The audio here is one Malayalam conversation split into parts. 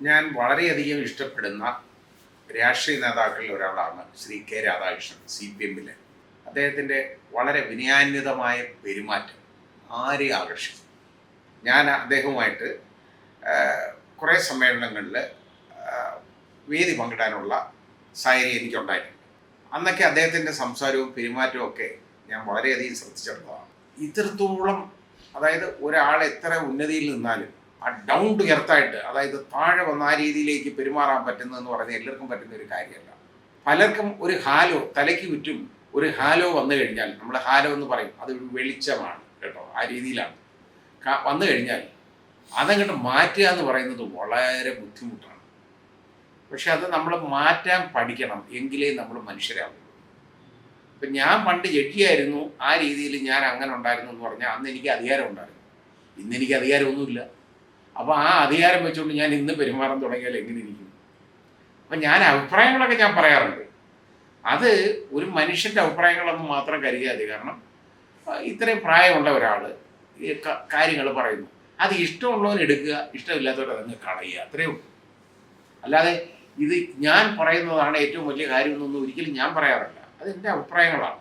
ഞാൻ വളരെയധികം ഇഷ്ടപ്പെടുന്ന രാഷ്ട്രീയ നേതാക്കളിൽ ഒരാളാണ് ശ്രീ കെ രാധാകൃഷ്ണൻ, CPM-ലെ. അദ്ദേഹത്തിൻ്റെ വളരെ വിനയാന്വിതമായ പെരുമാറ്റം ആരെയും ആകർഷിക്കും. ഞാൻ അദ്ദേഹവുമായിട്ട് കുറേ സമ്മേളനങ്ങളിൽ വേദി പങ്കിടാനുള്ള സാഹചര്യം എനിക്കുണ്ടായിട്ടുണ്ട്. അന്നൊക്കെ അദ്ദേഹത്തിൻ്റെ സംസാരവും പെരുമാറ്റവും ഒക്കെ ഞാൻ വളരെയധികം ശ്രദ്ധിച്ചിട്ടുള്ളതാണ്. ഇത്രത്തോളം, അതായത് ഒരാൾ എത്ര ഉന്നതിയിൽ നിന്നാലും ആ ഡൗൺ ടു എർത്തായിട്ട്, അതായത് താഴെ വന്ന ആ രീതിയിലേക്ക് പെരുമാറാൻ പറ്റുന്നതെന്ന് പറഞ്ഞാൽ എല്ലാവർക്കും പറ്റുന്ന ഒരു കാര്യമല്ല. പലർക്കും ഒരു ഹാലോ തലയ്ക്ക് ചുറ്റും ഒരു ഹാലോ വന്നു കഴിഞ്ഞാൽ, നമ്മൾ ഹാലോ എന്ന് പറയും, അത് വെളിച്ചമാണ് കേട്ടോ, ആ രീതിയിലാണ് വന്നു കഴിഞ്ഞാൽ അതങ്ങോട്ട് മാറ്റുക എന്ന് പറയുന്നത് വളരെ ബുദ്ധിമുട്ടാണ്. പക്ഷെ അത് നമ്മൾ മാറ്റാൻ പഠിക്കണം, എങ്കിലേ നമ്മൾ മനുഷ്യരാകും. ഇപ്പം ഞാൻ പണ്ട് ജഡ്ജിയായിരുന്നു, ആ രീതിയിൽ ഞാൻ അങ്ങനെ ഉണ്ടായിരുന്നു എന്ന് പറഞ്ഞാൽ അന്ന് എനിക്ക് അധികാരം ഉണ്ടായിരുന്നു. ഇന്നെനിക്ക് അധികാരമൊന്നുമില്ല. അപ്പോൾ ആ അധികാരം വെച്ചുകൊണ്ട് ഞാൻ ഇന്ന് പെരുമാറാൻ തുടങ്ങിയാൽ എങ്ങനെ ഇരിക്കും? അപ്പം ഞാൻ അഭിപ്രായങ്ങളൊക്കെ ഞാൻ പറയാറുണ്ട്. അത് ഒരു മനുഷ്യൻ്റെ അഭിപ്രായങ്ങളൊന്നും മാത്രം കരുതിയാൽ, കാരണം ഇത്രയും പ്രായമുള്ള ഒരാൾ ഈ കാര്യങ്ങൾ പറയുന്നു, അത് ഇഷ്ടമുള്ളവൻ എടുക്കുക, ഇഷ്ടമില്ലാത്തവർ അതങ്ങ് കളയുക, അത്രയേ ഉള്ളൂ. അല്ലാതെ ഇത് ഞാൻ പറയുന്നതാണ് ഏറ്റവും വലിയ കാര്യമെന്നൊന്നും ഒരിക്കലും ഞാൻ പറയാറില്ല. അത് എൻ്റെ അഭിപ്രായങ്ങളാണ്.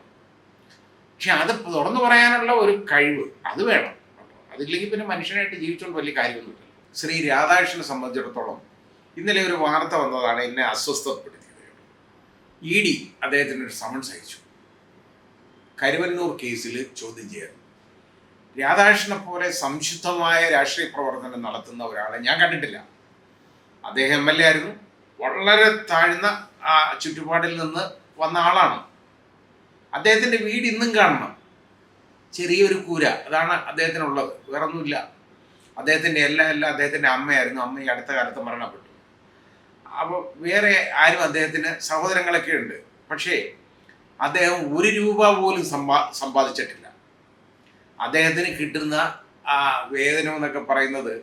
പക്ഷെ അത് തുറന്നു പറയാനുള്ള ഒരു കഴിവ് അത് വേണം. അതില്ലെങ്കിൽ പിന്നെ മനുഷ്യനായിട്ട് ജീവിച്ചുകൊണ്ട് വലിയ കാര്യമൊന്നുമില്ല. ശ്രീ രാധാകൃഷ്ണനെ സംബന്ധിച്ചിടത്തോളം ഇന്നലെ ഒരു വാർത്ത വന്നതാണ് എന്നെ അസ്വസ്ഥപ്പെടുത്തിയത്. ED അദ്ദേഹത്തിന് ഒരു സമൻസ് അയച്ചു, കരുവന്നൂർ കേസിൽ ചോദ്യം ചെയ്യാൻ. രാധാകൃഷ്ണനെ പോലെ സംശുദ്ധമായ രാഷ്ട്രീയ പ്രവർത്തനം നടത്തുന്ന ഒരാളെ ഞാൻ കണ്ടിട്ടില്ല. അദ്ദേഹം MLA ആയിരുന്നു, വളരെ താഴ്ന്ന ചുറ്റുപാടിൽ നിന്ന് വന്ന ആളാണ്. അദ്ദേഹത്തിൻ്റെ വീട് ഇന്നും കാണണം, ചെറിയൊരു കൂര, അതാണ് അദ്ദേഹത്തിനുള്ളത്, വേറൊന്നുമില്ല. അദ്ദേഹത്തിൻ്റെ എല്ലാം അദ്ദേഹത്തിൻ്റെ അമ്മയായിരുന്നു. അമ്മ ഈ അടുത്ത കാലത്ത് മരണപ്പെട്ടു. അപ്പോൾ വേറെ ആരും അദ്ദേഹത്തിന് സഹോദരങ്ങളൊക്കെ ഉണ്ട്. പക്ഷേ അദ്ദേഹം ഒരു രൂപ പോലും സമ്പാദിച്ചിട്ടില്ല. അദ്ദേഹത്തിന് കിട്ടുന്ന ആ വേതനം എന്നൊക്കെ പറയുന്നത്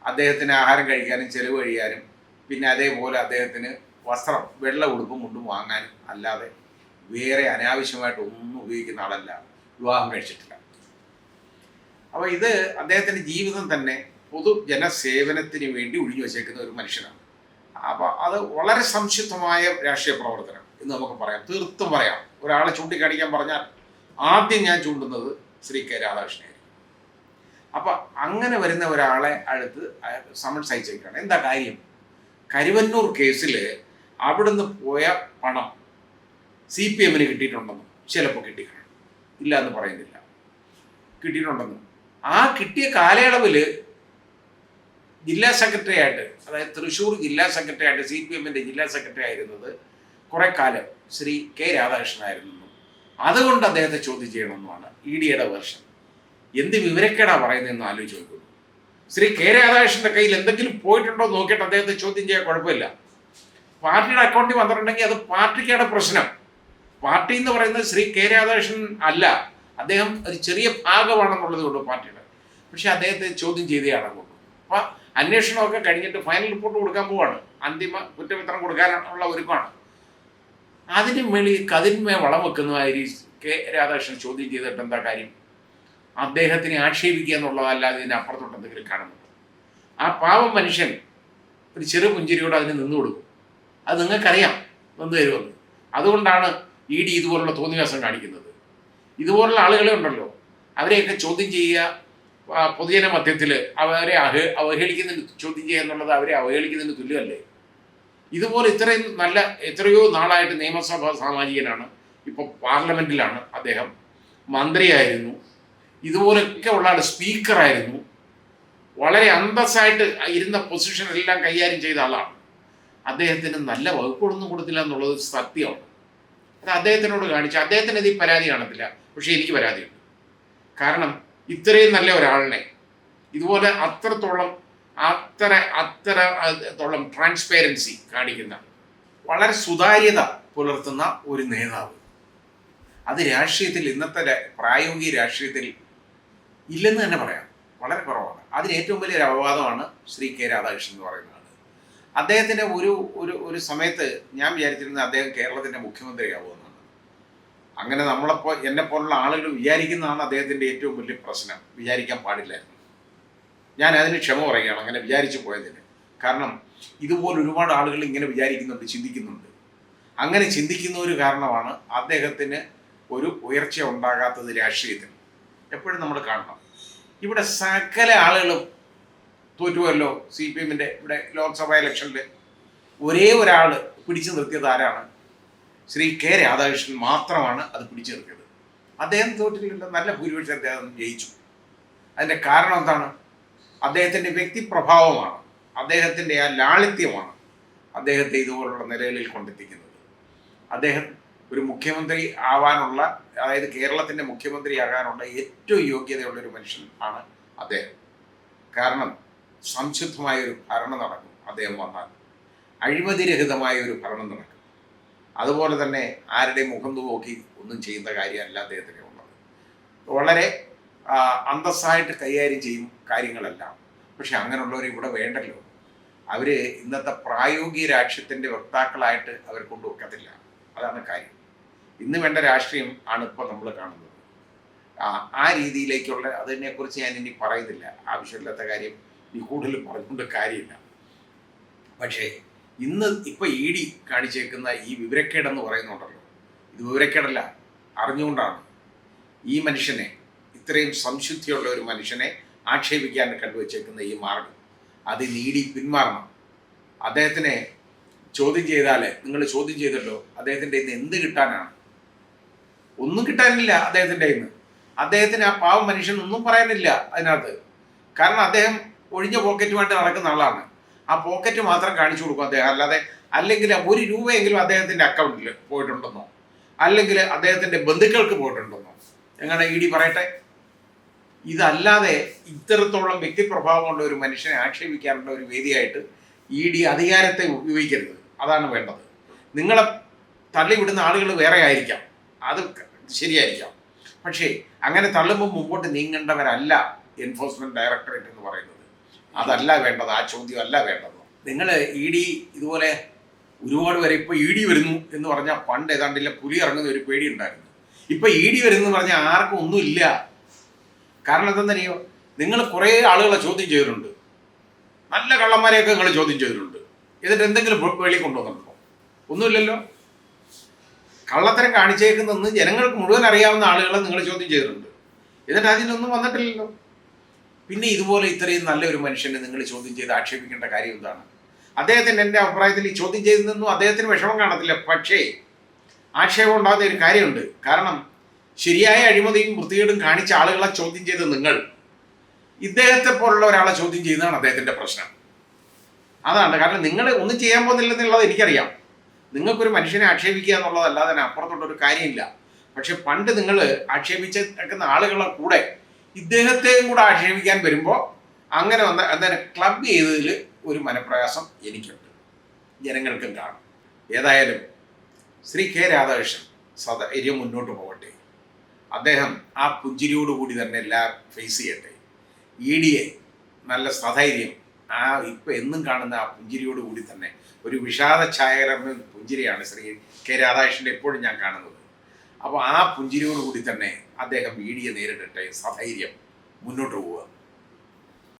അദ്ദേഹത്തിന് ആഹാരം കഴിക്കാനും ചെലവ് കഴിയാനും, പിന്നെ അതേപോലെ അദ്ദേഹത്തിന് വസ്ത്രം, വെള്ള ഉടുപ്പും കൊണ്ടും വാങ്ങാനും അല്ലാതെ വേറെ അനാവശ്യമായിട്ട് ഒന്നും ഉപയോഗിക്കുന്ന ആളല്ല. വിവാഹം കഴിച്ചിട്ടില്ല. അപ്പോൾ ഇത് അദ്ദേഹത്തിൻ്റെ ജീവിതം തന്നെ പൊതുജനസേവനത്തിന് വേണ്ടി ഒഴിഞ്ഞു വച്ചേക്കുന്ന ഒരു മനുഷ്യനാണ്. അപ്പോൾ അത് വളരെ സംശുദ്ധമായ രാഷ്ട്രീയ പ്രവർത്തനം എന്ന് നമുക്ക് പറയാം, തീർത്തും പറയാം. ഒരാളെ ചൂണ്ടിക്കാണിക്കാൻ പറഞ്ഞാൽ ആദ്യം ഞാൻ ചൂണ്ടുന്നത് ശ്രീ കെ രാധാകൃഷ്ണനായിരിക്കും. അപ്പം അങ്ങനെ വരുന്ന ഒരാളെ അടുത്ത് സമൻസ് അയച്ചേക്കാണ്. എന്താ കാര്യം? കരുവന്നൂർ കേസിൽ അവിടുന്ന് പോയ പണം CPM-ന് കിട്ടിയിട്ടുണ്ടെന്നും, ചിലപ്പോൾ കിട്ടിക്കണം, ഇല്ല എന്ന് പറയുന്നില്ല, കിട്ടിയിട്ടുണ്ടെന്നും. ആ കിട്ടിയ കാലയളവിൽ ജില്ലാ സെക്രട്ടറി ആയിട്ട്, അതായത് തൃശ്ശൂർ ജില്ലാ സെക്രട്ടറി ആയിട്ട്, CPM-ൻ്റെ ജില്ലാ സെക്രട്ടറി ആയിരുന്നത് കുറേ കാലം ശ്രീ കെ രാധാകൃഷ്ണനായിരുന്നു. അതുകൊണ്ട് അദ്ദേഹത്തെ ചോദ്യം ചെയ്യണമെന്നുമാണ് ED-യുടെ വേർഷൻ. എന്ത് വിവരക്കേടാ പറയുന്നതെന്ന് ആലോചിച്ച് നോക്കുന്നു. ശ്രീ കെ രാധാകൃഷ്ണൻ്റെ കയ്യിൽ എന്തെങ്കിലും പോയിട്ടുണ്ടോ നോക്കിയിട്ട് അദ്ദേഹത്തെ ചോദ്യം ചെയ്യാൻ കുഴപ്പമില്ല. പാർട്ടിയുടെ അക്കൗണ്ടിൽ വന്നിട്ടുണ്ടെങ്കിൽ അത് പാർട്ടിക്കാണ് പ്രശ്നം. പാർട്ടി എന്ന് പറയുന്നത് ശ്രീ കെ രാധാകൃഷ്ണൻ അല്ല, അദ്ദേഹം ഒരു ചെറിയ ഭാഗമാണെന്നുള്ളത് കൊണ്ട് പാർട്ടിയുടെ. പക്ഷെ അദ്ദേഹത്തെ ചോദ്യം ചെയ്തതാണ് കൊണ്ട്. അപ്പം അന്വേഷണമൊക്കെ കഴിഞ്ഞിട്ട് ഫൈനൽ റിപ്പോർട്ട് കൊടുക്കാൻ പോവാണ്, അന്തിമ കുറ്റപത്രം കൊടുക്കാനുള്ള ഒരുക്കമാണ്. അതിന് മേളിൽ കതിന്മേ വളം വെക്കുന്നതായി കെ രാധാകൃഷ്ണൻ ചോദ്യം ചെയ്തിട്ട് എന്താ കാര്യം? അദ്ദേഹത്തിനെ ആക്ഷേപിക്കുക എന്നുള്ളതല്ലാതെ ഇതിന് അപ്പുറത്തോട്ട് എന്തെങ്കിലും കാണുന്നുണ്ട്? ആ പാവം മനുഷ്യൻ ഒരു ചെറു പുഞ്ചിരിയോടെ അതിന് നിന്നു കൊടുക്കും. അത് നിങ്ങൾക്കറിയാം വന്നു തരുമെന്ന്. അതുകൊണ്ടാണ് ED ഇതുപോലുള്ള തോന്നിവാസം കാണിക്കുന്നത്. ഇതുപോലുള്ള ആളുകളെ ഉണ്ടല്ലോ, അവരെയൊക്കെ ചോദ്യം ചെയ്യുക, പൊതുജന മധ്യത്തിൽ അവരെ അവഹേളിക്കുന്നതിന് ചോദ്യം ചെയ്യുക എന്നുള്ളത് അവരെ അവഹേളിക്കുന്നതിന് തുല്യമല്ലേ? ഇതുപോലെ ഇത്രയും നല്ല എത്രയോ നാളായിട്ട് നിയമസഭാ സാമാജികനാണ്, ഇപ്പോൾ പാർലമെൻറ്റിലാണ് അദ്ദേഹം, മന്ത്രിയായിരുന്നു, ഇതുപോലൊക്കെ ഉള്ള ആൾ സ്പീക്കറായിരുന്നു, വളരെ അന്തസ്സായിട്ട് ഇരുന്ന പൊസിഷനെല്ലാം കൈകാര്യം ചെയ്ത ആളാണ്. അദ്ദേഹത്തിന് നല്ല വകുപ്പുകളൊന്നും കൊടുത്തില്ല എന്നുള്ളത് സത്യമാണ്. അത് അദ്ദേഹത്തിനോട് കാണിച്ച അദ്ദേഹത്തിന് ഇതിൽ പരാതി കാണത്തില്ല, പക്ഷേ എനിക്ക് പരാതിയുണ്ട്. കാരണം ഇത്രയും നല്ല ഒരാളിനെ ഇതുപോലെ അത്രത്തോളം ട്രാൻസ്പെറൻസി കാണിക്കുന്ന, വളരെ സുതാര്യത പുലർത്തുന്ന ഒരു നേതാവ്, അത് രാഷ്ട്രീയത്തിൽ, ഇന്നത്തെ പ്രായോഗിക രാഷ്ട്രീയത്തിൽ ഇല്ലെന്ന് തന്നെ പറയാം, വളരെ കുറവാണ്. അതിന് ഏറ്റവും വലിയൊരു അപവാദമാണ് ശ്രീ കെ രാധാകൃഷ്ണൻ എന്ന് പറയുന്നത്. അദ്ദേഹത്തിൻ്റെ ഒരു സമയത്ത് ഞാൻ വിചാരിച്ചിരുന്നത് അദ്ദേഹം കേരളത്തിൻ്റെ മുഖ്യമന്ത്രിയാവുമെന്നാണ്. അങ്ങനെ എന്നെപ്പോലുള്ള ആളുകൾ വിചാരിക്കുന്നതാണ് അദ്ദേഹത്തിൻ്റെ ഏറ്റവും വലിയ പ്രശ്നം. വിചാരിക്കാൻ പാടില്ലായിരുന്നു. ഞാൻ അതിന് ക്ഷമ പറയുകയാണ് അങ്ങനെ വിചാരിച്ചു പോയതിന്. കാരണം ഇതുപോലെ ഒരുപാട് ആളുകൾ ഇങ്ങനെ വിചാരിക്കുന്നുണ്ട്, ചിന്തിക്കുന്നുണ്ട്. അങ്ങനെ ചിന്തിക്കുന്ന ഒരു കാരണമാണ് അദ്ദേഹത്തിന് ഒരു ഉയർച്ച ഉണ്ടാകാത്തത് രാഷ്ട്രീയത്തിൽ. എപ്പോഴും നമ്മൾ കാണണം, ഇവിടെ സകല ആളുകളും തോറ്റുമല്ലോ. CPM-ൻ്റെ ഇവിടെ ലോക്സഭാ ഇലക്ഷനിൽ ഒരേ ഒരാൾ പിടിച്ചു നിർത്തിയത് ആരാണ്? ശ്രീ കെ രാധാകൃഷ്ണൻ മാത്രമാണ് അത് പിടിച്ചു നിർത്തിയത്. അദ്ദേഹം തോറ്റിട്ടില്ല, നല്ല ഭൂരിപക്ഷം അദ്ദേഹം ജയിച്ചു. അതിൻ്റെ കാരണം എന്താണ്? അദ്ദേഹത്തിൻ്റെ വ്യക്തിപ്രഭാവമാണ്, അദ്ദേഹത്തിൻ്റെ ആ ലാളിത്യമാണ് അദ്ദേഹത്തെ ഇതുപോലുള്ള നിലകളിൽ കൊണ്ടെത്തിക്കുന്നത്. അദ്ദേഹം ഒരു മുഖ്യമന്ത്രി ആവാനുള്ള, അതായത് കേരളത്തിൻ്റെ മുഖ്യമന്ത്രിയാകാനുള്ള ഏറ്റവും യോഗ്യതയുള്ളൊരു മനുഷ്യൻ ആണ് അദ്ദേഹം. കാരണം സംശുദ്ധമായ ഒരു ഭരണം നടക്കും അദ്ദേഹം വന്നാൽ, അഴിമതിരഹിതമായ ഒരു ഭരണം നടക്കും. അതുപോലെ തന്നെ ആരുടെയും മുഖം നോക്കി ഒന്നും ചെയ്യുന്ന കാര്യമല്ല അദ്ദേഹത്തിന് ഉള്ളത്. വളരെ അന്തസ്സായിട്ട് കൈകാര്യം ചെയ്യും കാര്യങ്ങളെല്ലാം. പക്ഷെ അങ്ങനെയുള്ളവർ ഇവിടെ വേണ്ടല്ലോ. അവർ ഇന്നത്തെ പ്രായോഗിക രാഷ്ട്രീയത്തിൻ്റെ വക്താക്കളായിട്ട് അവർ കൊണ്ടുവെക്കത്തില്ല. അതാണ് കാര്യം. ഇന്ന് വേണ്ട രാഷ്ട്രീയം ആണ് ഇപ്പോൾ നമ്മൾ കാണുന്നത്. ആ രീതിയിലേക്കുള്ള, അതിനെക്കുറിച്ച് ഞാൻ ഇനി പറയുന്നില്ല, ആവശ്യമില്ലാത്ത കാര്യം ഇനി കൂടുതൽ പറഞ്ഞുകൊണ്ട് കാര്യമില്ല. പക്ഷേ ഇപ്പോൾ ED കാണിച്ചേക്കുന്ന ഈ വിവരക്കേടെന്ന് പറയുന്നുണ്ടല്ലോ, ഇത് വിവരക്കേടല്ല, അറിഞ്ഞുകൊണ്ടാണ് ഈ മനുഷ്യനെ, ഇത്രയും സംശുദ്ധിയുള്ള ഒരു മനുഷ്യനെ ആക്ഷേപിക്കാൻ കണ്ടുവച്ചേക്കുന്ന ഈ മാർഗം. അത് ED പിന്മാറണം. അദ്ദേഹത്തിനെ ചോദ്യം ചെയ്താൽ, നിങ്ങൾ ചോദ്യം ചെയ്തല്ലോ, അദ്ദേഹത്തിൻ്റെ ഇന്ന് എന്ത് കിട്ടാനാണ്? ഒന്നും കിട്ടാനില്ല അദ്ദേഹത്തിൻ്റെ ഇന്ന്. അദ്ദേഹത്തിന് ആ പാവം മനുഷ്യൻ ഒന്നും പറയാനില്ല അതിനകത്ത്. കാരണം അദ്ദേഹം ഒഴിഞ്ഞ പോക്കറ്റുമായിട്ട് നടക്കുന്ന ആളാണ്. ആ പോക്കറ്റ് മാത്രം കാണിച്ചു കൊടുക്കും അദ്ദേഹം. അല്ലെങ്കിൽ 1 രൂപയെങ്കിലും അദ്ദേഹത്തിൻ്റെ അക്കൗണ്ടിൽ പോയിട്ടുണ്ടെന്നോ, അല്ലെങ്കിൽ അദ്ദേഹത്തിൻ്റെ ബന്ധുക്കൾക്ക് പോയിട്ടുണ്ടെന്നോ എങ്ങനെ ED പറയട്ടെ? ഇതല്ലാതെ ഇത്തരത്തോളം വ്യക്തിപ്രഭാവമുള്ള ഒരു മനുഷ്യനെ ആക്ഷേപിക്കാനുള്ള ഒരു വേദിയായിട്ട് ED അധികാരത്തെ ഉപയോഗിക്കരുത്. അതാണ് വേണ്ടത്. നിങ്ങളെ തള്ളിവിടുന്ന ആളുകൾ വേറെ ആയിരിക്കാം, അത് ശരിയായിരിക്കാം. പക്ഷേ അങ്ങനെ തള്ളുമ്പോൾ മുമ്പോട്ട് നീങ്ങേണ്ടവരല്ല എൻഫോഴ്സ്മെൻറ്റ് ഡയറക്ടറേറ്റ് എന്ന് പറയുന്നത്. അതല്ല വേണ്ടത്, ആ ചോദ്യം അല്ല വേണ്ടത്. നിങ്ങൾ ED ഇതുപോലെ ഒരുപാട് പേരെ, ഇപ്പോൾ ED വരുന്നു എന്ന് പറഞ്ഞാൽ പണ്ട് ഏതാണ്ടില്ല പുലി ഇറങ്ങുന്ന ഒരു പേടി ഉണ്ടായിരുന്നു. ഇപ്പോൾ ED വരുന്നു എന്ന് പറഞ്ഞാൽ ആർക്കും ഒന്നുമില്ല. കാരണം എന്തെന്നറിയോ? നിങ്ങൾ കുറേ ആളുകളെ ചോദ്യം ചെയ്തിട്ടുണ്ട്, നല്ല കള്ളന്മാരെയൊക്കെ നിങ്ങൾ ചോദ്യം ചെയ്തിട്ടുണ്ട്. എന്നിട്ട് എന്തെങ്കിലും വെളി കൊണ്ടുവന്നിട്ടുണ്ടോ? ഒന്നുമില്ലല്ലോ. കള്ളത്തരം കാണിച്ചേക്കുന്നതെന്ന് ജനങ്ങൾക്ക് മുഴുവൻ അറിയാവുന്ന ആളുകളെ നിങ്ങൾ ചോദ്യം ചെയ്തിട്ടുണ്ട്, എന്നിട്ട് അതിനൊന്നും വന്നിട്ടില്ലല്ലോ. പിന്നെ ഇതുപോലെ ഇത്രയും നല്ലൊരു മനുഷ്യനെ നിങ്ങൾ ചോദ്യം ചെയ്ത് ആക്ഷേപിക്കേണ്ട കാര്യം എന്താണ്? അദ്ദേഹത്തിന്, എൻ്റെ അഭിപ്രായത്തിൽ, ഈ ചോദ്യം ചെയ്തതെന്നും അദ്ദേഹത്തിന് വിഷമം കാണത്തില്ല. പക്ഷേ ആക്ഷേപം ഉണ്ടാകുന്ന ഒരു കാര്യമുണ്ട്. കാരണം ശരിയായ അഴിമതിയും വൃത്തികേടും കാണിച്ച ആളുകളെ ചോദ്യം ചെയ്ത് നിങ്ങൾ ഇദ്ദേഹത്തെ പോലുള്ള ഒരാളെ ചോദ്യം ചെയ്യുന്നതാണ് അദ്ദേഹത്തിൻ്റെ പ്രശ്നം. അതാണ് കാരണം. നിങ്ങൾ ഒന്നും ചെയ്യാൻ പോകുന്നില്ലെന്നുള്ളത് എനിക്കറിയാം. നിങ്ങൾക്കൊരു മനുഷ്യനെ ആക്ഷേപിക്കുക എന്നുള്ളതല്ലാതെ തന്നെ അപ്പുറത്തോട്ടൊരു കാര്യമില്ല. പക്ഷെ പണ്ട് നിങ്ങൾ ആക്ഷേപിച്ചേക്കുന്ന ആളുകളെ കൂടെ ഇദ്ദേഹത്തെയും കൂടെ ആക്ഷേപിക്കാൻ വരുമ്പോൾ അങ്ങനെ അതിനെ ക്ലബ് ചെയ്തതിൽ ഒരു മനപ്രയാസം എനിക്കുണ്ട്, ജനങ്ങൾക്കും കാണും. ഏതായാലും ശ്രീ കെ രാധാകൃഷ്ണൻ സധൈര്യം മുന്നോട്ട് പോകട്ടെ. അദ്ദേഹം ആ പുഞ്ചിരിയോടുകൂടി തന്നെ എല്ലാം ഫേസ് ചെയ്യട്ടെ. ED-യെ നല്ല സധൈര്യം, ആ ഇപ്പം എന്നും കാണുന്ന ആ പുഞ്ചിരിയോടുകൂടി തന്നെ, ഒരു വിഷാദ ഛായകരമായ പുഞ്ചിരിയാണ് ശ്രീ കെ രാധാകൃഷ്ണൻ്റെ എപ്പോഴും ഞാൻ കാണുന്നത്. അപ്പോൾ ആ പുഞ്ചിരിയോടുകൂടി തന്നെ അദ്ദേഹം ED-യെ നേരിടട്ടെ, സധൈര്യം മുന്നോട്ട് പോവുക.